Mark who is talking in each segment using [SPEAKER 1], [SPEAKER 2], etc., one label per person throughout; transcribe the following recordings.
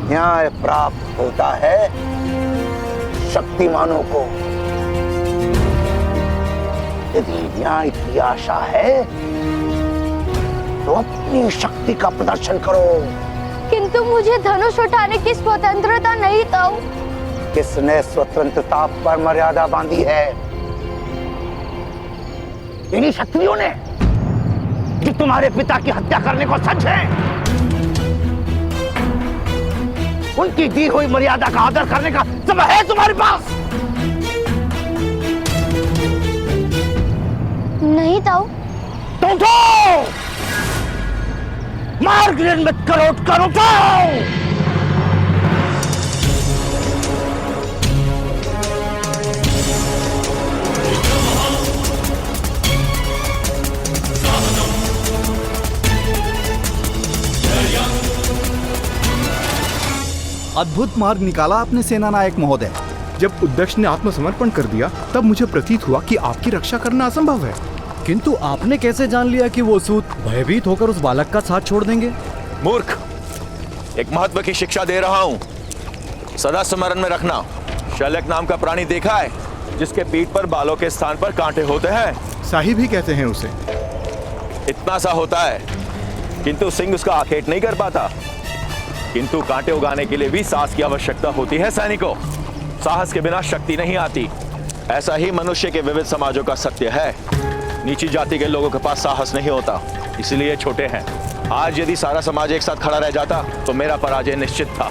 [SPEAKER 1] न्याय प्राप्त होता है शक्तिमानों को। यदि न्याय की आशा है तो अपनी शक्ति का प्रदर्शन करो।
[SPEAKER 2] किंतु मुझे धनुष उठाने की स्वतंत्रता नहीं ताऊ।
[SPEAKER 1] किसने स्वतंत्रता पर मर्यादा बांधी है? इन्हीं क्षत्रियों ने जो तुम्हारे पिता की हत्या करने को सच है। उनकी दी हुई मर्यादा का आदर करने का समय है तुम्हारे पास?
[SPEAKER 2] नहीं ताऊ।
[SPEAKER 1] तो उठो, मार्ग निर्मित करो, करो तो।
[SPEAKER 3] अद्भुत मार्ग निकाला आपने सेनानायक महोदय।
[SPEAKER 4] जब उद्यक्ष ने आत्मसमर्पण कर दिया तब मुझे प्रतीत हुआ कि आपकी रक्षा करना असंभव है।
[SPEAKER 5] किंतु आपने कैसे जान लिया कि वो सूत भयभीत होकर उस बालक का साथ छोड़ देंगे?
[SPEAKER 6] मूर्ख, एक महत्व की शिक्षा दे रहा हूँ, सदा स्मरण में रखना। शल्यक नाम का प्राणी देखा है जिसके पीठ पर बालों के स्थान पर कांटे होते हैं?
[SPEAKER 4] साहिब ही कहते हैं उसे।
[SPEAKER 6] इतना सा होता है, किंतु सिंह उसका आखेट नहीं कर पाता। किंतु कांटे उगाने के लिए भी साहस की आवश्यकता होती है सैनिकों। साहस के बिना शक्ति नहीं आती। ऐसा ही मनुष्य के विविध समाजों का सत्य है। नीची जाति के लोगों के पास साहस नहीं होता, इसलिए छोटे हैं। आज यदि सारा समाज एक साथ खड़ा रह जाता तो मेरा पराजय निश्चित था।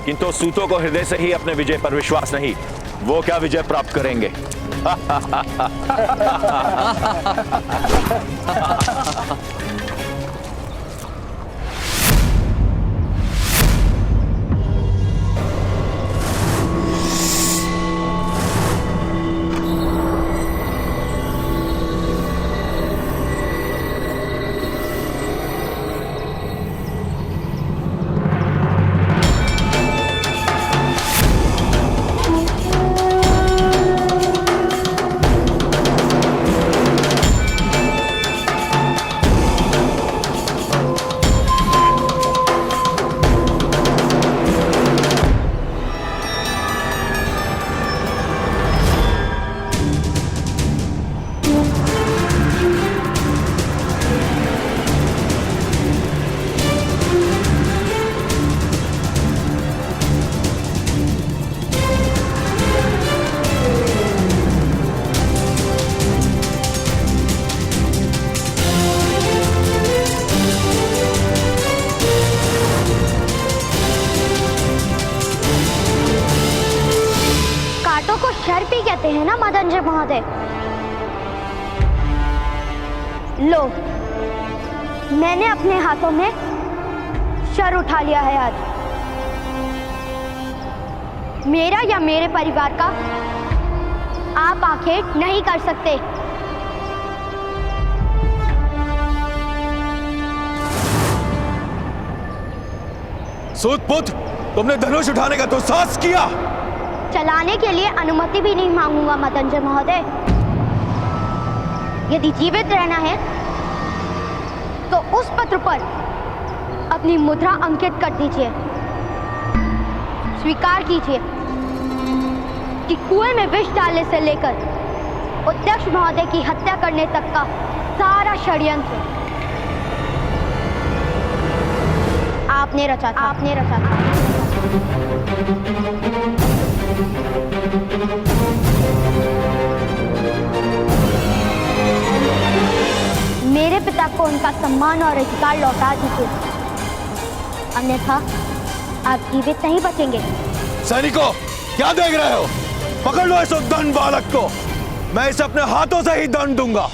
[SPEAKER 6] किंतु सूतों को हृदय से ही अपने विजय पर विश्वास नहीं, वो क्या विजय प्राप्त करेंगे?
[SPEAKER 2] कहते हैं ना मदनजय महोदय। लो, मैंने अपने हाथों में शर उठा लिया है आज। मेरा या मेरे परिवार का आप आखेट नहीं कर सकते।
[SPEAKER 6] सूतपुत्र, तुमने धनुष उठाने का दुस्साहस किया।
[SPEAKER 2] चलाने के लिए अनुमति भी नहीं मांगूंगा मदनजय महोदय। यदि जीवित रहना है तो उस पत्र पर अपनी मुद्रा अंकित कर दीजिए। स्वीकार कीजिए कि कुएं में विष डालने से लेकर अध्यक्ष महोदय की हत्या करने तक का सारा षड्यंत्र आपने रचा था। मेरे पिता को उनका सम्मान और अधिकार लौटा दीजिए, अन्यथा आप जीवित नहीं बचेंगे।
[SPEAKER 6] सैनिकों, क्या देख रहे हो? पकड़ लो इस उद्दंड बालक को, मैं इसे अपने हाथों से ही दंड दूंगा।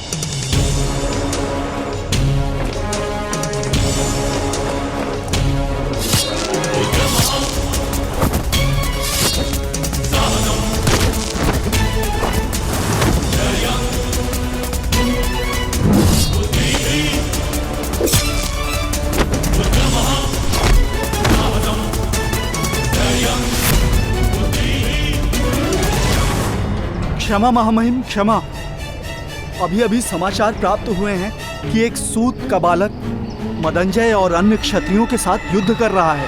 [SPEAKER 3] क्षमा महामहिम, क्षमा। अभी अभी समाचार प्राप्त हुए हैं कि एक सूत का बालक मदनजय और अन्य क्षत्रियों के साथ युद्ध कर रहा है।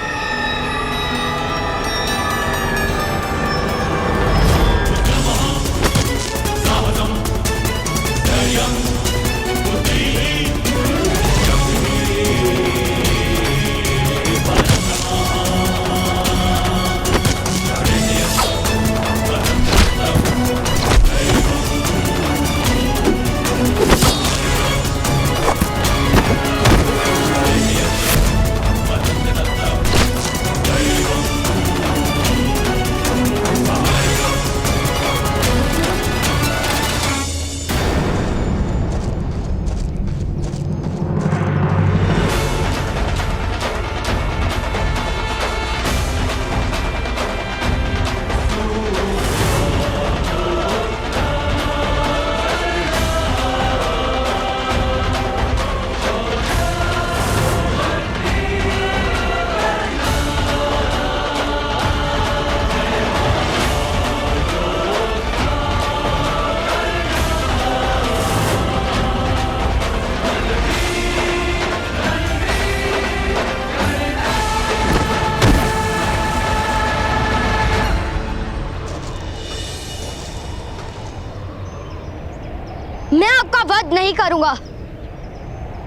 [SPEAKER 2] नहीं करूंगा।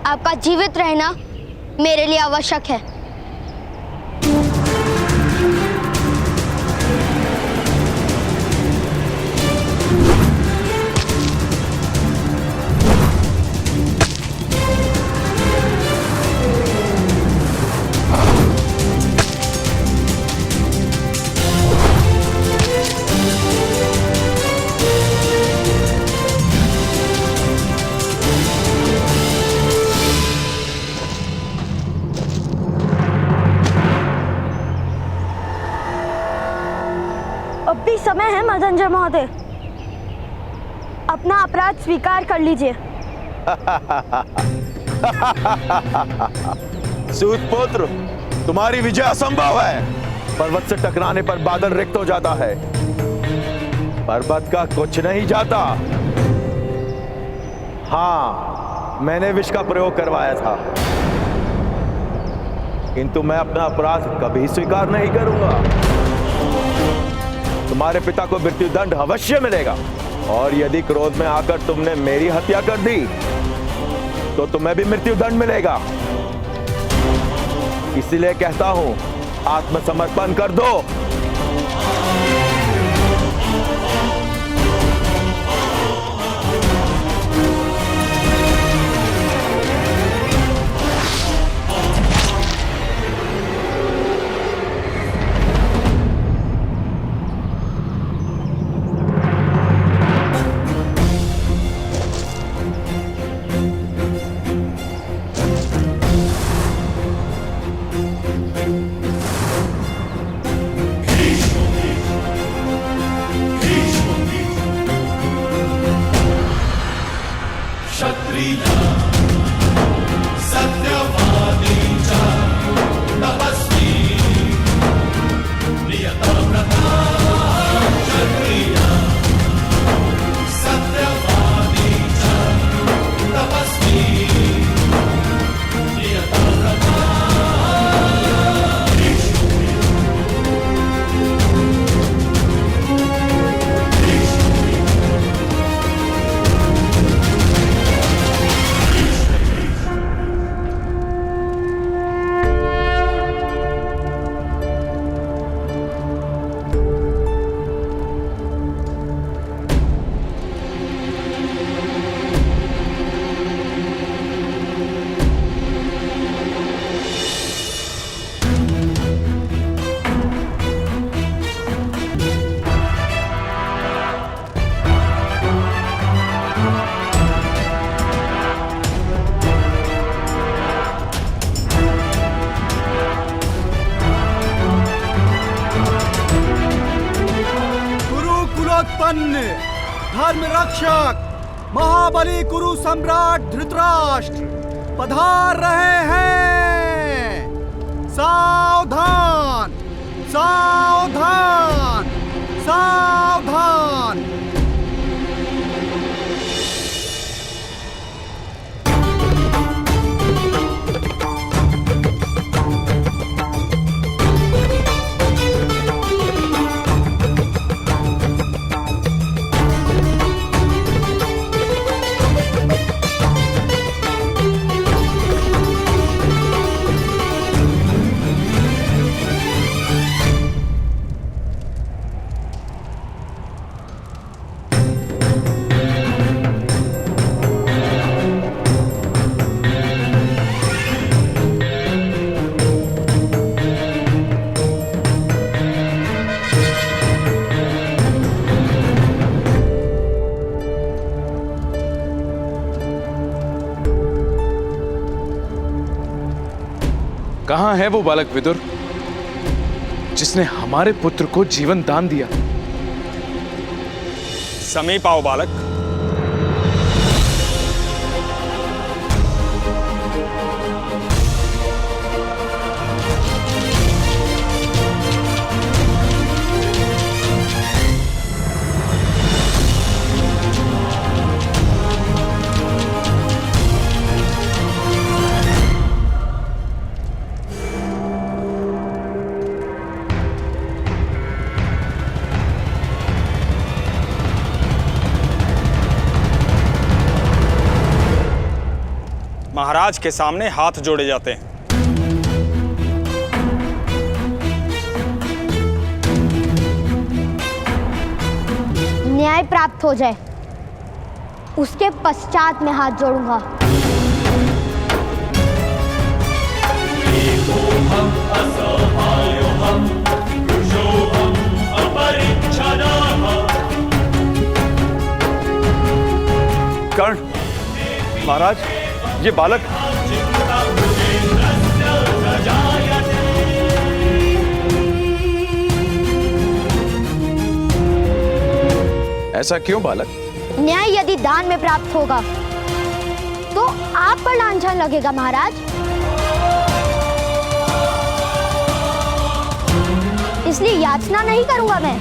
[SPEAKER 2] आपका जीवित रहना मेरे लिए आवश्यक है। अब भी समय है मदंजय महोदय, अपना अपराध स्वीकार कर लीजिए।
[SPEAKER 6] सूतपुत्र, तुम्हारी विजय असंभव है। पर्वत से टकराने पर बादल रिक्त हो जाता है, पर्वत का कुछ नहीं जाता। हाँ, मैंने विष का प्रयोग करवाया था, किंतु मैं अपना अपराध कभी स्वीकार नहीं करूंगा। तुम्हारे पिता को मृत्युदंड अवश्य मिलेगा, और यदि क्रोध में आकर तुमने मेरी हत्या कर दी तो तुम्हें भी मृत्युदंड मिलेगा। इसलिए कहता हूं, आत्मसमर्पण कर दो।
[SPEAKER 3] धर्म रक्षक महाबली कुरु सम्राट धृतराष्ट्र पधार रहे हैं। सावधान सावधान सावधान।
[SPEAKER 7] कहां है वो बालक विदुर जिसने हमारे पुत्र को जीवन दान दिया?
[SPEAKER 8] समीप आओ बालक। महाराज के सामने हाथ जोड़े जाते हैं।
[SPEAKER 2] न्याय प्राप्त हो जाए उसके पश्चात मैं हाथ जोड़ूंगा।
[SPEAKER 6] कर्ण, महाराज, ये बालक
[SPEAKER 7] ऐसा क्यों बालक?
[SPEAKER 2] न्याय यदि दान में प्राप्त होगा तो आप पर लांछन लगेगा महाराज, इसलिए याचना नहीं करूंगा मैं।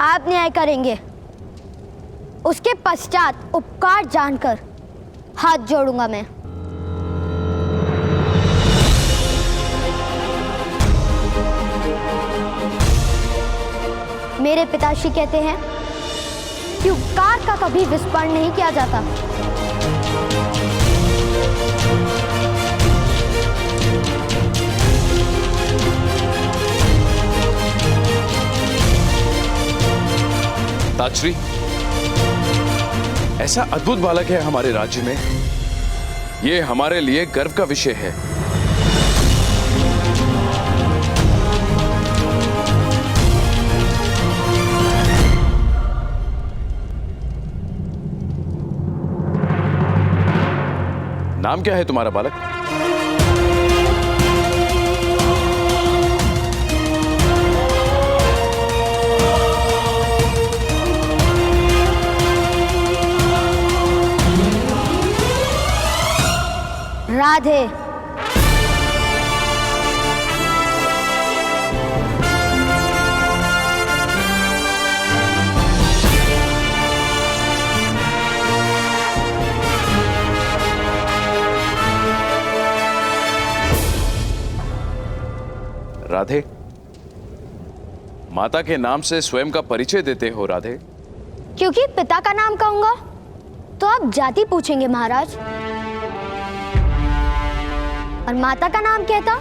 [SPEAKER 2] आप न्याय करेंगे, उसके पश्चात उपकार जानकर हाथ जोड़ूंगा मैं। मेरे पिताश्री कहते हैं कि उपकार का कभी विस्मरण नहीं किया जाता।
[SPEAKER 7] ताजश्री, ऐसा अद्भुत बालक है हमारे राज्य में, ये हमारे लिए गर्व का विषय है। नाम क्या है तुम्हारा बालक?
[SPEAKER 2] राधे।
[SPEAKER 7] राधे, माता के नाम से स्वयं का परिचय देते हो राधे?
[SPEAKER 2] क्योंकि पिता का नाम कहूंगा तो आप जाति पूछेंगे महाराज, और माता का नाम कहता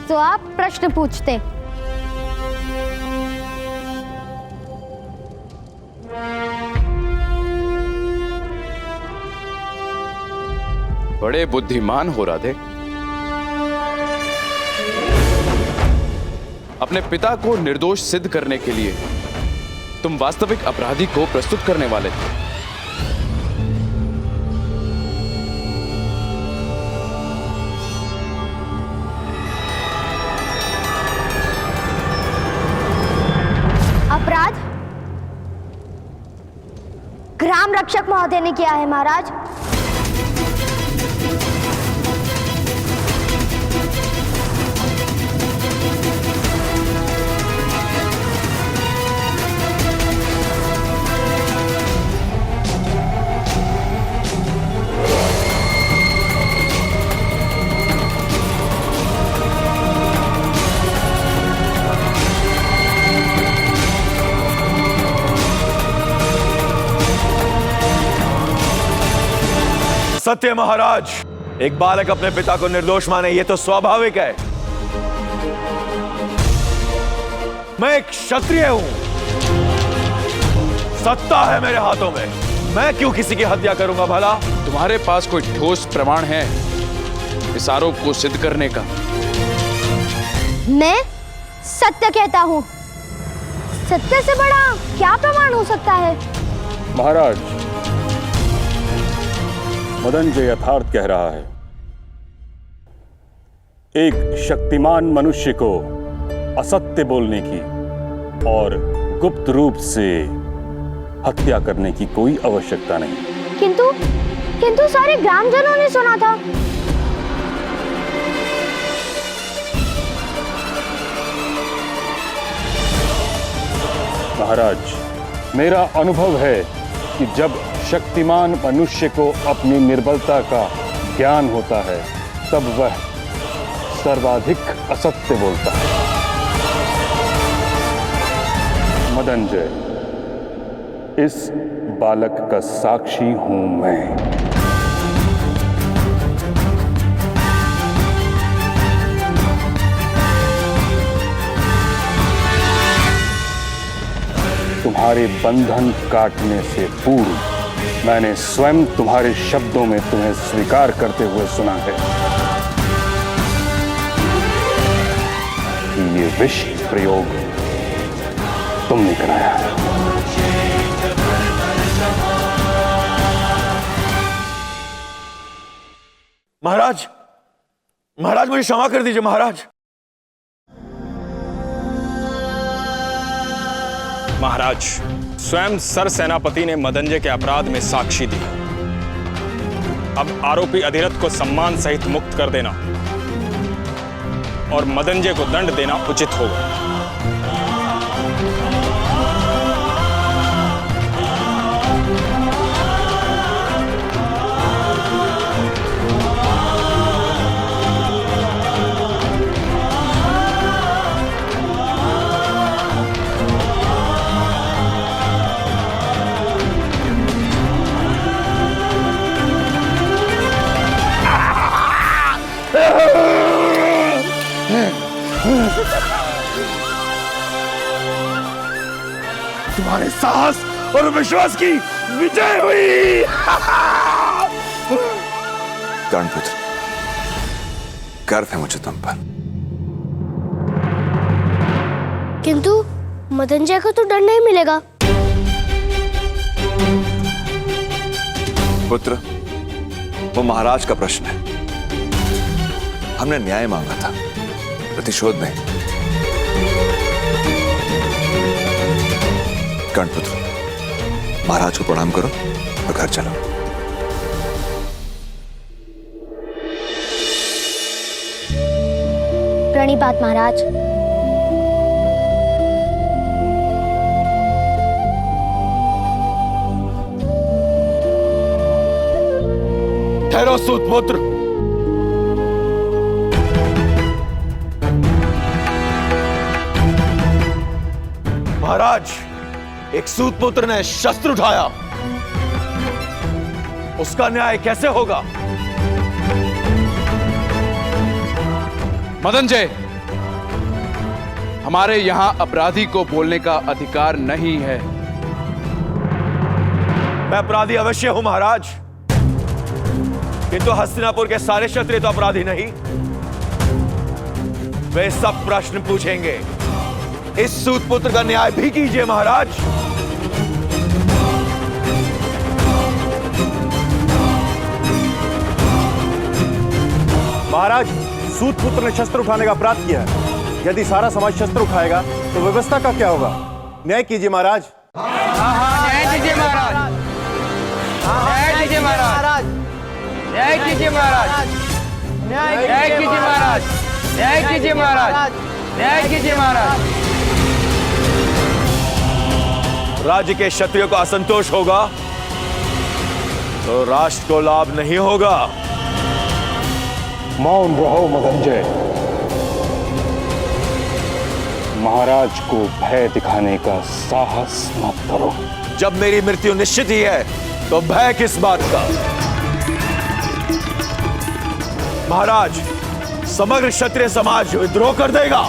[SPEAKER 2] तो आप प्रश्न पूछते।
[SPEAKER 7] बड़े बुद्धिमान हो राधे। अपने पिता को निर्दोष सिद्ध करने के लिए तुम वास्तविक अपराधी को प्रस्तुत करने वाले थे।
[SPEAKER 2] अपराध ग्राम रक्षक महोदय ने किया है महाराज।
[SPEAKER 6] सत्य महाराज, एक बालक अपने पिता को निर्दोष माने ये तो स्वाभाविक है। मैं एक क्षत्रिय हूं, सत्ता है मेरे हाथों में, मैं क्यों किसी की हत्या करूंगा भला?
[SPEAKER 7] तुम्हारे पास कोई ठोस प्रमाण है इस आरोप को सिद्ध करने का?
[SPEAKER 2] मैं सत्य कहता हूं, सत्य से बड़ा क्या प्रमाण हो सकता है?
[SPEAKER 9] महाराज, मदनजय यथार्थ कह रहा है। एक शक्तिमान मनुष्य को असत्य बोलने की और गुप्त रूप से हत्या करने की कोई आवश्यकता नहीं।
[SPEAKER 2] किंतु सारे ग्रामजनों ने सुना था।
[SPEAKER 9] महाराज, मेरा अनुभव है कि जब शक्तिमान मनुष्य को अपनी निर्बलता का ज्ञान होता है तब वह सर्वाधिक असत्य बोलता है। मदनजय, इस बालक का साक्षी हूं मैं। तुम्हारे बंधन काटने से पूर्व मैंने स्वयं तुम्हारे शब्दों में तुम्हें स्वीकार करते हुए सुना है कि ये विष प्रयोग तुमने कराया है।
[SPEAKER 6] महाराज, महाराज मुझे क्षमा कर दीजिए महाराज।
[SPEAKER 8] महाराज, स्वयं सर सेनापति ने मदंजय के अपराध में साक्षी दी। अब आरोपी अधिरथ को सम्मान सहित मुक्त कर देना और मदंजय को दंड देना उचित होगा।
[SPEAKER 6] तुम्हारे साहस और विश्वास की विजय हुई।
[SPEAKER 10] कर्णपुत्र, गर्व है मुझे तुम पर।
[SPEAKER 2] किंतु मदंजय को तो दंड नहीं मिलेगा।
[SPEAKER 10] पुत्र, वो महाराज का प्रश्न है। हमने न्याय मांगा था, प्रतिशोध नहीं। कर्णपुत्र, महाराज को प्रणाम करो और घर चलो।
[SPEAKER 2] प्रणिपात महाराज।
[SPEAKER 6] ठहरो सूतपुत्र। महाराज, एक सूतपुत्र ने शस्त्र उठाया, उसका न्याय कैसे होगा?
[SPEAKER 7] मदंजय, हमारे यहां अपराधी को बोलने का अधिकार नहीं है।
[SPEAKER 6] मैं अपराधी अवश्य हूं महाराज, किंतु हस्तिनापुर के सारे क्षत्रिय तो अपराधी नहीं। वे सब प्रश्न पूछेंगे। इस सूतपुत्र का न्याय भी कीजिए महाराज।
[SPEAKER 11] महाराज, सूतपुत्र ने शस्त्र उठाने का अपराध किया है। यदि सारा समाज शस्त्र उठाएगा तो व्यवस्था का क्या होगा? न्याय कीजिए महाराज।
[SPEAKER 12] न्याय कीजिए महाराज। न्याय कीजिए महाराज। न्याय कीजिए महाराज। न्याय कीजिए महाराज। न्याय कीजिए महाराज। न्याय कीजिए महाराज।
[SPEAKER 6] राज्य के क्षत्रियों को असंतोष होगा तो राष्ट्र को लाभ नहीं होगा।
[SPEAKER 9] मौन रहो मदंजय। महाराज को भय दिखाने का साहस मत करो।
[SPEAKER 6] जब मेरी मृत्यु निश्चित ही है तो भय किस बात का? महाराज, समग्र क्षत्रिय समाज विद्रोह कर देगा।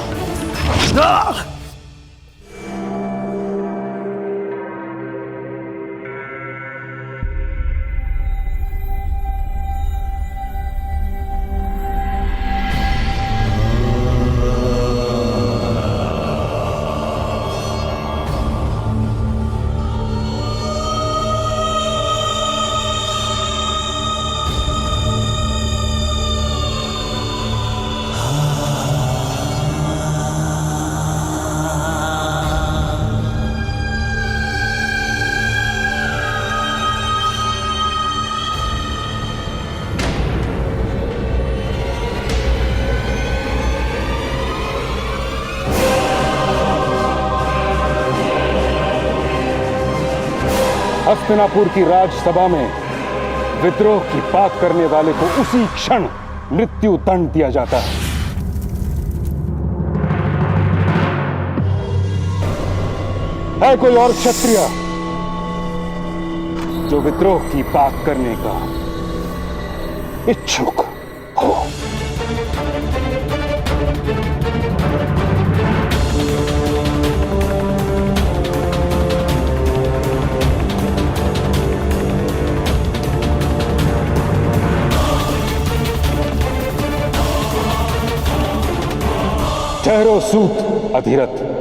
[SPEAKER 9] हस्तिनापुर की राजसभा में विद्रोह की बात करने वाले को उसी क्षण मृत्यु दंड दिया जाता है कोई और क्षत्रिय जो विद्रोह की बात करने का इच्छुक हो। ठहरो सूत अधिरथ।